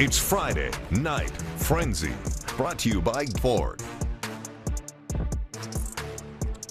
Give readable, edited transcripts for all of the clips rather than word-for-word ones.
It's Friday Night Frenzy, brought to you by Ford.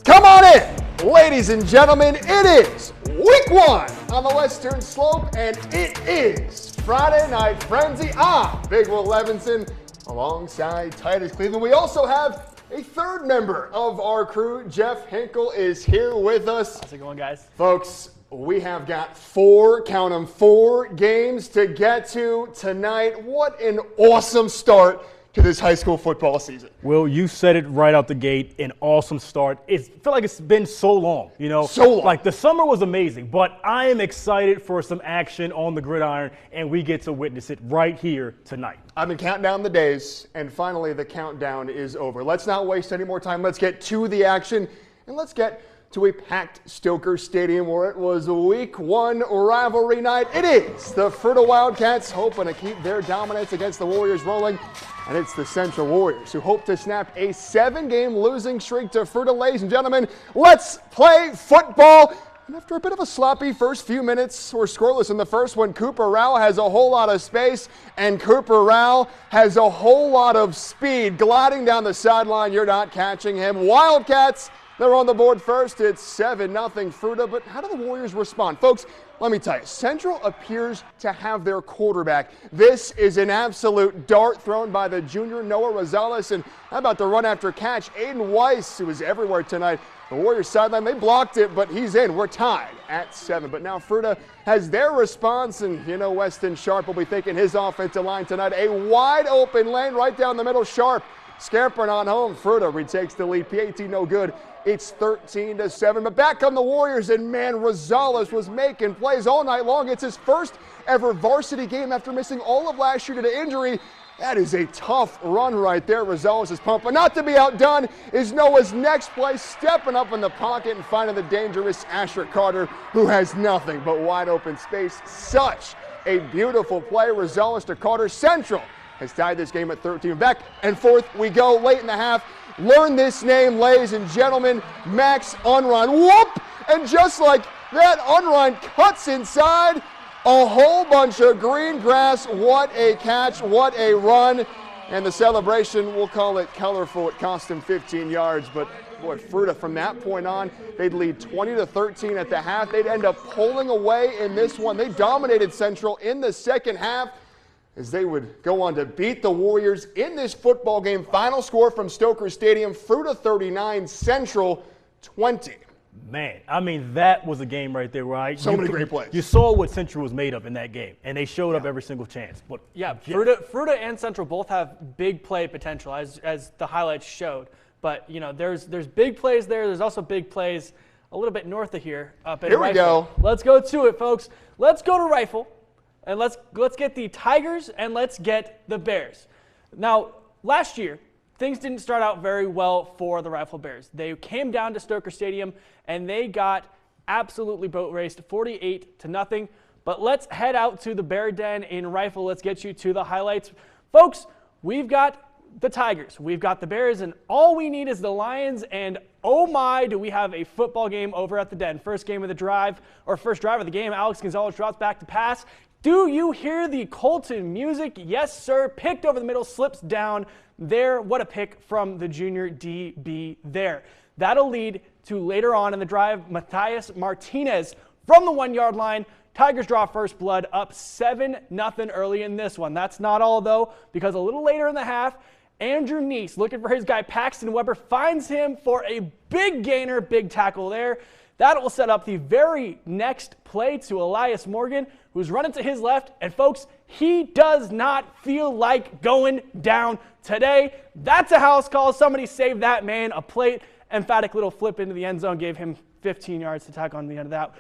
Come on in, ladies and gentlemen. It is week 1 on the Western Slope, and it is Friday Night Frenzy. I'm Big Will Levinson alongside Titus Cleveland. We also have a third member of our crew. Jeff Hinkle is here with us. How's it going, guys? Folks, we have got four games to get to tonight. What an awesome start to this high school football season. Will, you said it right out the gate, an awesome start. I feel like it's been so long, So long. Like the summer was amazing, but I am excited for some action on the gridiron, and we get to witness it right here tonight. I've been counting down the days, and finally the countdown is over. Let's not waste any more time. Let's get to the action, and let's get to a packed Stoker Stadium where it was a week 1 rivalry night. It is the Fruita Wildcats hoping to keep their dominance against the Warriors rolling, and it's the Central Warriors who hope to snap a 7-game losing streak to Fruita. Ladies and gentlemen, let's play football. And after a bit of a sloppy first few minutes, we're scoreless in the first one. Cooper Rao has a whole lot of space, and Cooper Rao has a whole lot of speed gliding down the sideline. You're not catching him. Wildcats, they're on the board first. It's 7-0 Fruita, but how do the Warriors respond? Folks, let me tell you, Central appears to have their quarterback. This is an absolute dart thrown by the junior Noah Rosales, and how about the run after catch? Aiden Weiss, who was everywhere tonight. The Warriors sideline, they blocked it, but he's in. We're tied at 7. But now Fruita has their response, and Weston Sharp will be thinking his offensive line tonight. A wide open lane right down the middle. Sharp scampering on home. Fruita retakes the lead. PAT no good. It's 13-7, but back come the Warriors, and man, Rosales was making plays all night long. It's his first ever varsity game after missing all of last year due to injury. That is a tough run right there. Rosales is pumped, but not to be outdone is Noah's next play, stepping up in the pocket and finding the dangerous Asher Carter, who has nothing but wide open space. Such a beautiful play. Rosales to Carter. Central has tied this game at 13. Back and forth we go late in the half. Learn this name, ladies and gentlemen, Max Unrein. Whoop! And just like that, Unrein cuts inside a whole bunch of green grass. What a catch, what a run. And the celebration, we'll call it colorful. It cost him 15 yards, but boy, Fruita from that point on, they'd lead 20-13 at the half. They'd end up pulling away in this one. They dominated Central in the second half, as they would go on to beat the Warriors in this football game. Final score from Stoker Stadium, Fruita 39, Central 20. Man, I mean, that was a game right there, right? So many great plays. You saw what Central was made of in that game, and they showed up every single chance. But yeah, Fruita and Central both have big play potential, as the highlights showed. But, there's big plays there. There's also big plays a little bit north of here up in Rifle. Here we go. Let's go to it, folks. Let's go to Rifle. And let's get the Tigers and let's get the Bears. Now, last year, things didn't start out very well for the Rifle Bears. They came down to Stoker Stadium and they got absolutely boat raced, 48-0. But let's head out to the Bear Den in Rifle. Let's get you to the highlights. Folks, we've got the Tigers, we've got the Bears, and all we need is the Lions. And oh my, do we have a football game over at the Den. First drive of the game, Alex Gonzalez drops back to pass. Do you hear the Colton music? Yes, sir. Picked over the middle, slips down there. What a pick from the junior DB there. That'll lead to later on in the drive, Matthias Martinez from the 1-yard line. Tigers draw first blood, up 7-0 early in this one. That's not all, though, because a little later in the half, Andrew Neese, looking for his guy Paxton Weber, finds him for a big gainer, big tackle there. That will set up the very next play to Elias Morgan, who's running to his left. And, folks, he does not feel like going down today. That's a house call. Somebody save that man a plate. Emphatic little flip into the end zone gave him 15 yards to tack on the end of that.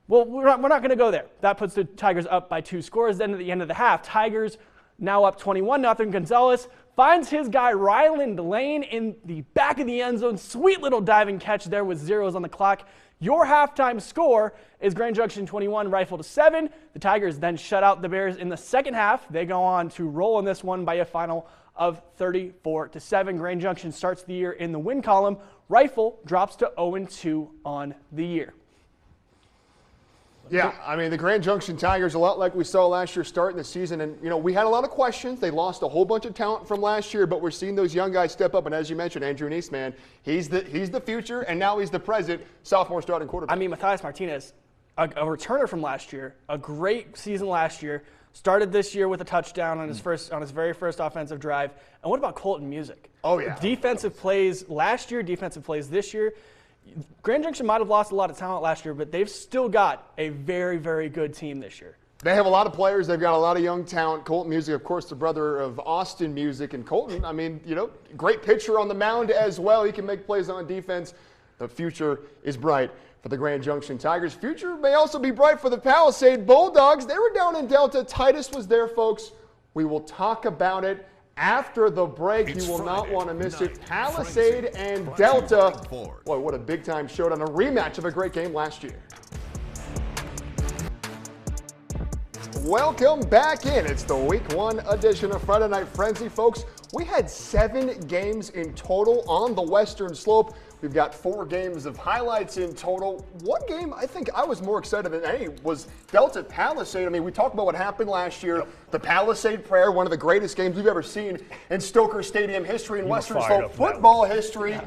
Well, we're not going to go there. That puts the Tigers up by 2 scores. Then at the end of the half, Tigers now up 21-0. Gonzalez finds his guy Ryland Lane in the back of the end zone. Sweet little diving catch there with zeros on the clock. Your halftime score is Grand Junction 21, Rifle 7. The Tigers then shut out the Bears in the second half. They go on to roll in this one by a final of 34-7. Grand Junction starts the year in the win column. Rifle drops to 0-2 on the year. Yeah, I mean, the Grand Junction Tigers, a lot like we saw last year starting the season. And, we had a lot of questions. They lost a whole bunch of talent from last year, but we're seeing those young guys step up. And as you mentioned, Andrew Neese, man, he's the future, and now he's the present sophomore starting quarterback. I mean, Matthias Martinez, a returner from last year, a great season last year, started this year with a touchdown on his very first offensive drive. And what about Colton Music? Oh, yeah. Defensive plays last year, defensive plays this year. Grand Junction might have lost a lot of talent last year, but they've still got a very, very good team this year. They have a lot of players. They've got a lot of young talent. Colton Music, of course, the brother of Austin Music. And Colton, I mean, great pitcher on the mound as well. He can make plays on defense. The future is bright for the Grand Junction Tigers. Future may also be bright for the Palisade Bulldogs. They were down in Delta. Titus was there, folks. We will talk about it after the break. You will not want to miss it. Palisade and Delta. Boy, what a big-time showdown. A rematch of a great game last year. Welcome back in. It's the Week 1 edition of Friday Night Frenzy, folks. We had 7 games in total on the Western Slope. We've got 4 games of highlights in total. One game I think I was more excited than any was Delta Palisade. I mean, we talked about what happened last year. The Palisade Prayer, one of the greatest games we've ever seen in Stoker Stadium history and Western Slope football history. Yeah.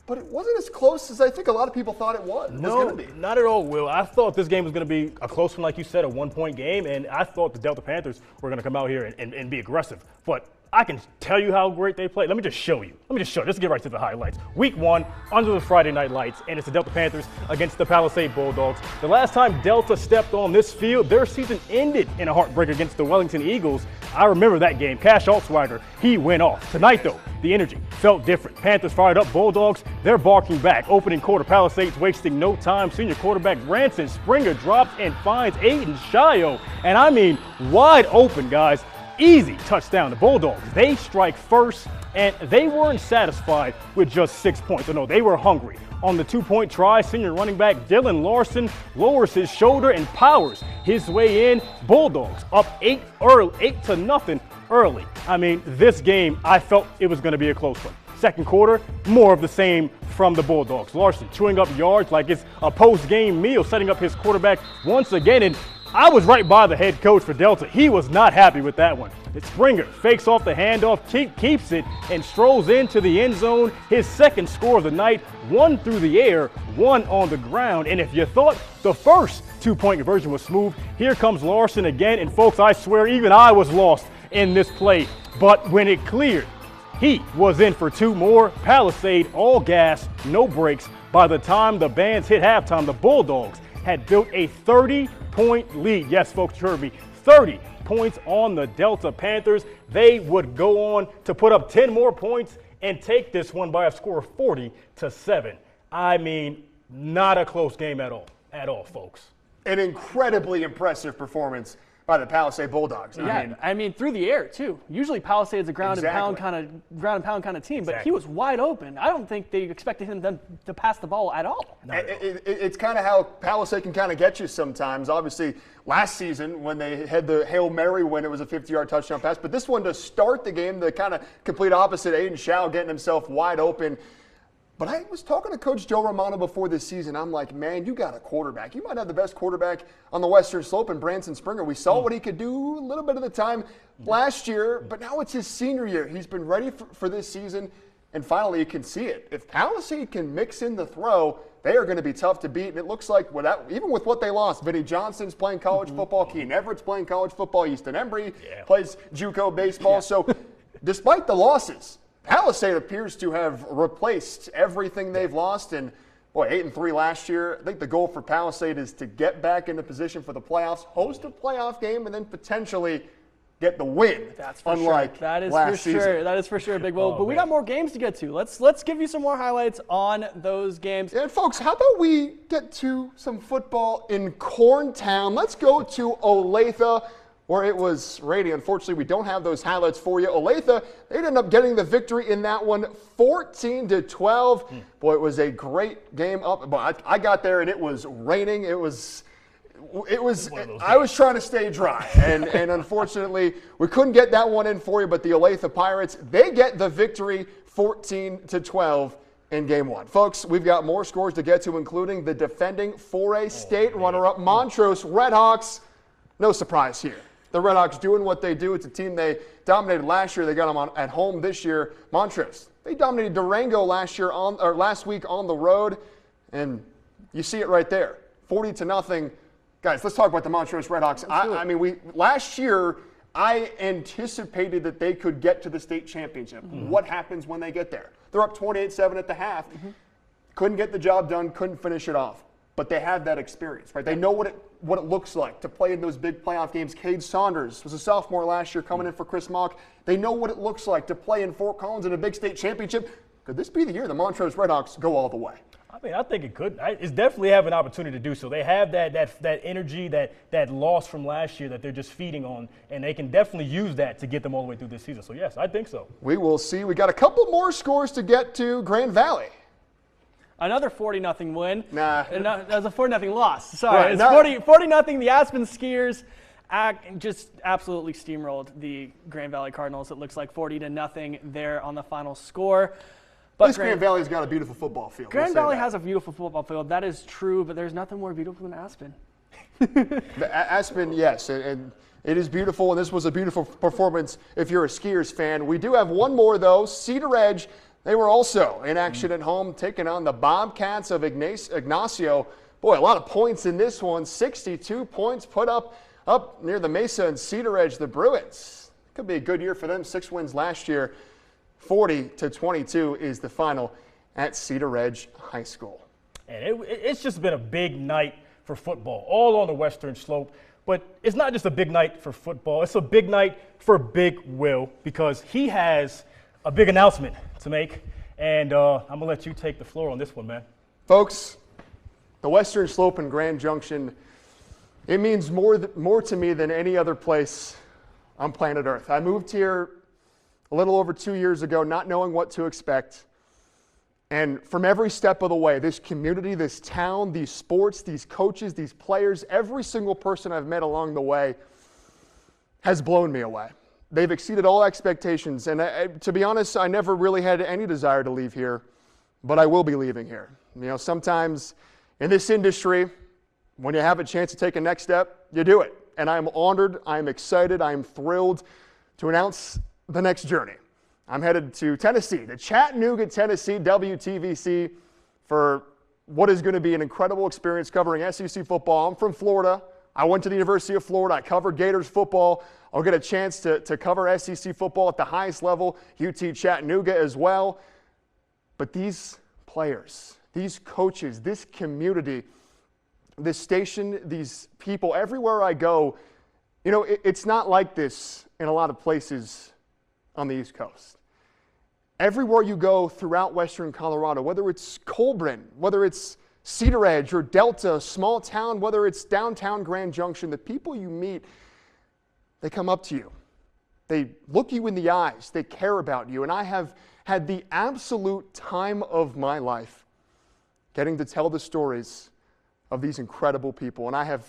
But it wasn't as close as I think a lot of people thought it was. No, not at all, Will. I thought this game was going to be a close one, like you said, a 1-point game, and I thought the Delta Panthers were going to come out here and be aggressive. But I can tell you how great they played. Let me just show you. Let's get right to the highlights. Week 1, under the Friday night lights, and it's the Delta Panthers against the Palisade Bulldogs. The last time Delta stepped on this field, their season ended in a heartbreaker against the Wellington Eagles. I remember that game. Cash Altsweiger, he went off. Tonight, though, the energy felt different. Panthers fired up. Bulldogs, they're barking back. Opening quarter, Palisades wasting no time. Senior quarterback Branson Springer drops and finds Aiden Shio. And I mean, wide open, guys. Easy touchdown. The Bulldogs, they strike first, and they weren't satisfied with just 6 points. No, they were hungry. On the 2-point try, senior running back Dylan Larson lowers his shoulder and powers his way in. Bulldogs up 8-0 early. I mean, this game, I felt it was going to be a close one. Second quarter, more of the same from the Bulldogs. Larson chewing up yards like it's a post-game meal, setting up his quarterback once again. And I was right by the head coach for Delta. He was not happy with that one. Springer fakes off the handoff, keeps it, and strolls into the end zone. His second score of the night, 1 through the air, 1 on the ground. And if you thought the first 2-point conversion was smooth, here comes Larson again. And folks, I swear even I was lost in this play. But when it cleared, he was in for 2 more. Palisade, all gas, no brakes. By the time the bands hit halftime, the Bulldogs had built a 30-point lead. Yes, folks, you heard me. 30 points on the Delta Panthers. They would go on to put up 10 more points and take this one by a score of 40-7. I mean, not a close game at all, folks. An incredibly impressive performance by the Palisade Bulldogs. I mean, through the air too. Usually Palisade's a ground and pound kind of team, but he was wide open. I don't think they expected him to pass the ball at all. It's kind of how Palisade can kind of get you sometimes. Obviously, last season when they had the Hail Mary win, it was a 50-yard touchdown pass. But this one to start the game, the kind of complete opposite, Aiden Shao getting himself wide open. But I was talking to Coach Joe Romano before this season. I'm like, man, you got a quarterback. You might have the best quarterback on the Western Slope in Branson Springer. We saw what he could do a little bit of the time last year, but now it's his senior year. He's been ready for this season, and finally you can see it. If Palisade can mix in the throw, they are going to be tough to beat, and it looks like even with what they lost, Vinny Johnson's playing college football, Keen Everett's playing college football, Easton Embry plays JUCO baseball. So despite the losses, Palisade appears to have replaced everything they've lost, and boy, 8-3 last year. I think the goal for Palisade is to get back into position for the playoffs, host a playoff game, and then potentially get the win. That's for unlike sure. That is last for season. sure. That is for sure, Big Will. But we got more games to get to. Let's give you some more highlights on those games. And folks, how about we get to some football in Corntown? Let's go to Olathe, where it was rainy. Unfortunately, we don't have those highlights for you. Olathe, they ended up getting the victory in that one, 14-12. Boy, it was a great game up. But I got there and it was raining. It was. I was trying to stay dry, and unfortunately, we couldn't get that one in for you. But the Olathe Pirates, they get the victory, 14-12. in Game 1. Folks, we've got more scores to get to, including the defending 4A state runner-up Montrose Redhawks. No surprise here. The Redhawks doing what they do. It's a team they dominated last year. They got them at home this year. Montrose, they dominated Durango last week on the road, and you see it right there, 40-0. Guys, let's talk about the Montrose Redhawks. I mean, last year I anticipated that they could get to the state championship. What happens when they get there? They're up 28-7 at the half. Couldn't get the job done. Couldn't finish it off. But they have that experience, right? They know what it looks like to play in those big playoff games. Cade Saunders was a sophomore last year coming in for Chris Mock. They know what it looks like to play in Fort Collins in a big state championship. Could this be the year the Montrose Redhawks go all the way? I mean, I think it could. It's definitely have an opportunity to do so. They have that energy, that loss from last year that they're just feeding on, and they can definitely use that to get them all the way through this season. So, yes, I think so. We will see. We got a couple more scores to get to. Grand Valley. Another 40-0 win. Nah. That was a 40-0 loss. Sorry. It's 40-0. The Aspen Skiers just absolutely steamrolled the Grand Valley Cardinals. It looks like 40-0 there on the final score. But Grand Valley's got a beautiful football field. Grand Valley has a beautiful football field. That is true, but there's nothing more beautiful than Aspen. Aspen, yes, and it is beautiful, and this was a beautiful performance if you're a Skiers fan. We do have one more, though. Cedar Edge, they were also in action at home, taking on the Bobcats of Ignacio. Boy, a lot of points in this one. 62 points put up near the Mesa and Cedar Edge, the Bruins. Could be a good year for them. 6 wins last year. 40-22 is the final at Cedar Edge High School. And it's just been a big night for football, all on the Western Slope. But it's not just a big night for football. It's a big night for Big Will, because he has a big announcement to make. And I'm going to let you take the floor on this one, man. Folks, the Western Slope and Grand Junction, it means more to me than any other place on planet Earth. I moved here a little over 2 years ago, not knowing what to expect. And from every step of the way, this community, this town, these sports, these coaches, these players, every single person I've met along the way has blown me away. They've exceeded all expectations. And to be honest, I never really had any desire to leave here, but I will be leaving here. You know, sometimes in this industry, when you have a chance to take a next step, you do it. And I'm honored, I'm excited, I'm thrilled to announce the next journey. I'm headed to Tennessee, to Chattanooga, Tennessee, WTVC, for what is going to be an incredible experience covering SEC football. I'm from Florida. I went to the University of Florida. I covered Gators football. I'll get a chance to cover SEC football at the highest level, UT Chattanooga as well. But these players, these coaches, this community, this station, these people, everywhere I go, you know, it's not like this in a lot of places on the East Coast. Everywhere you go throughout Western Colorado, whether it's Colburn, whether it's Cedar Edge or Delta, small town, whether it's downtown Grand Junction, the people you meet, they come up to you. They look you in the eyes. They care about you. And I have had the absolute time of my life getting to tell the stories of these incredible people. And I have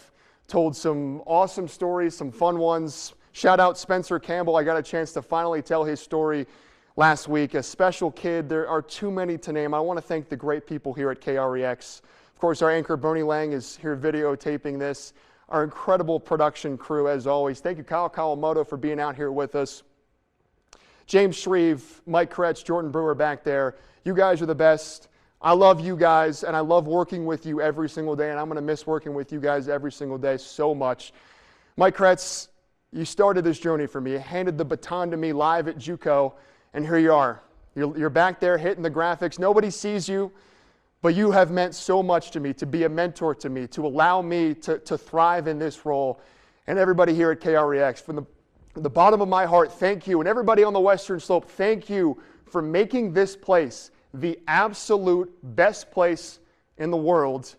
told some awesome stories, some fun ones. Shout out Spencer Campbell. I got a chance to finally tell his story last week. A special kid. There are too many to name. I want to thank the great people here at KREX. Of course, our anchor Bernie Lang is here videotaping this. Our incredible production crew, as always. Thank you, Kyle Kawamoto, for being out here with us. James Shreve, Mike Kretz, Jordan Brewer back there. You guys are the best. I love you guys, and I love working with you every single day, and I'm going to miss working with you guys every single day so much. Mike Kretz, you started this journey for me. You handed the baton to me live at JUCO, and here you are. You're back there hitting the graphics. Nobody sees you, but you have meant so much to me, to be a mentor to me, to allow me to thrive in this role. And everybody here at KREX, from the bottom of my heart, thank you. And everybody on the Western Slope, thank you for making this place the absolute best place in the world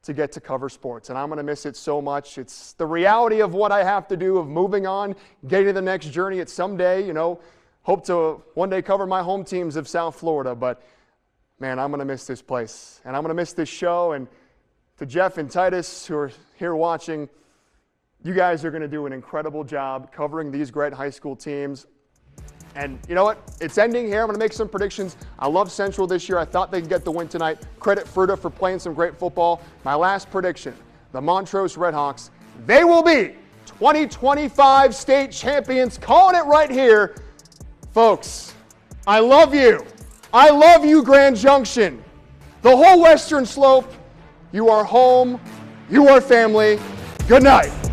to get to cover sports. And I'm going to miss it so much. It's the reality of what I have to do, of moving on, getting to the next journey. It's someday, you know, hope to one day cover my home teams of South Florida. But, man, I'm going to miss this place. And I'm going to miss this show. And to Jeff and Titus, who are here watching, you guys are going to do an incredible job covering these great high school teams. And you know what? It's ending here. I'm going to make some predictions. I love Central this year. I thought they'd get the win tonight. Credit Fruta for playing some great football. My last prediction, the Montrose Redhawks, they will be 2025 state champions. Calling it right here. Folks, I love you. I love you, Grand Junction. The whole Western Slope. You are home. You are family. Good night.